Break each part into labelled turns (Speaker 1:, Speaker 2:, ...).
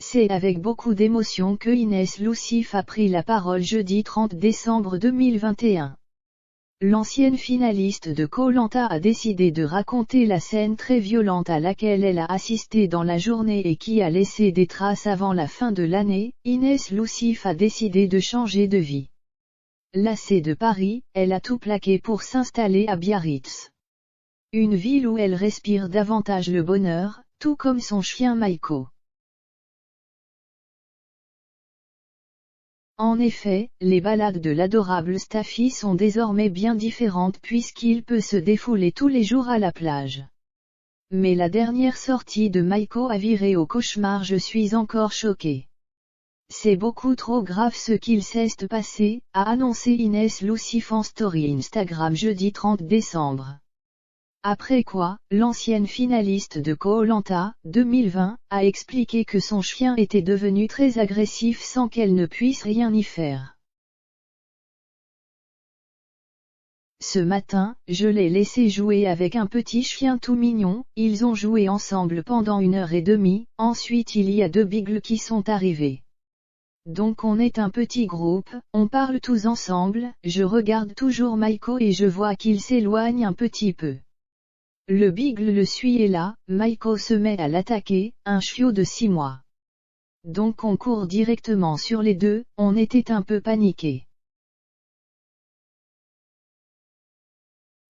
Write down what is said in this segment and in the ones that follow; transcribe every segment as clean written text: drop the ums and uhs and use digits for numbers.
Speaker 1: C'est avec beaucoup d'émotion que Inès Loussif a pris la parole jeudi 30 décembre 2021. L'ancienne finaliste de Koh-Lanta a décidé de raconter la scène très violente à laquelle elle a assisté dans la journée et qui a laissé des traces avant la fin de l'année. Inès Loussif a décidé de changer de vie. Lassée de Paris, elle a tout plaqué pour s'installer à Biarritz. Une ville où elle respire davantage le bonheur, tout comme son chien Maiko. En effet, les balades de l'adorable Staffy sont désormais bien différentes puisqu'il peut se défouler tous les jours à la plage. Mais la dernière sortie de Maiko a viré au cauchemar. Je suis encore choquée. C'est beaucoup trop grave ce qu'il s'est passé, a annoncé Inès Loussif en story Instagram jeudi 30 décembre. Après quoi, l'ancienne finaliste de Koh-Lanta, 2020, a expliqué que son chien était devenu très agressif sans qu'elle ne puisse rien y faire. Ce matin, je l'ai laissé jouer avec un petit chien tout mignon, ils ont joué ensemble pendant 1h30, ensuite il y a 2 beagles qui sont arrivés. Donc on est un petit groupe, on parle tous ensemble, je regarde toujours Maiko et je vois qu'il s'éloigne un petit peu. Le beagle le suit et là, Maiko se met à l'attaquer, un chiot de 6 mois. Donc on court directement sur les deux, on était un peu paniqués.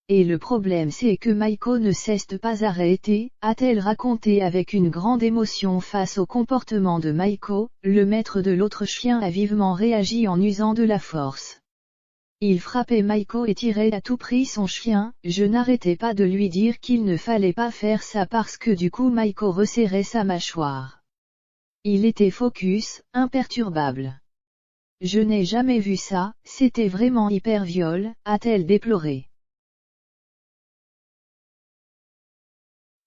Speaker 1: Et le problème c'est que Maiko ne s'est pas arrêtée, a-t-elle raconté avec une grande émotion. Face au comportement de Maiko, le maître de l'autre chien a vivement réagi en usant de la force. Il frappait Maiko et tirait à tout prix son chien. Je n'arrêtais pas de lui dire qu'il ne fallait pas faire ça parce que du coup Maiko resserrait sa mâchoire. Il était focus, imperturbable. Je n'ai jamais vu ça, c'était vraiment hyper viol, a-t-elle déploré.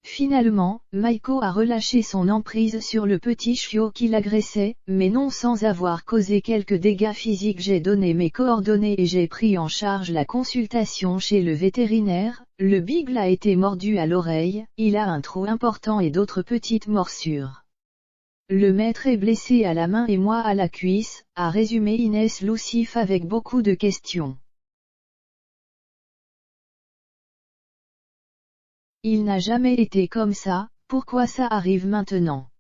Speaker 1: Finalement, Maiko a relâché son emprise sur le petit chiot qui l'agressait, mais non sans avoir causé quelques dégâts physiques. J'ai donné mes coordonnées et j'ai pris en charge la consultation chez le vétérinaire. Le beagle a été mordu à l'oreille, il a un trou important et d'autres petites morsures. Le maître est blessé à la main et moi à la cuisse, a résumé Inès Loussif avec beaucoup de questions. Il n'a jamais été comme ça, pourquoi ça arrive maintenant?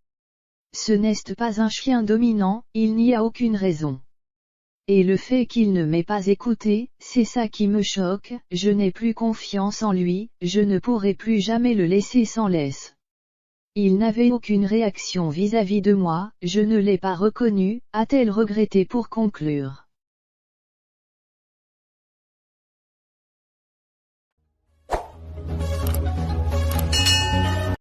Speaker 1: Ce n'est pas un chien dominant, il n'y a aucune raison. Et le fait qu'il ne m'ait pas écouté, c'est ça qui me choque, je n'ai plus confiance en lui, je ne pourrai plus jamais le laisser sans laisse. Il n'avait aucune réaction vis-à-vis de moi, je ne l'ai pas reconnu, a-t-elle regretté pour conclure.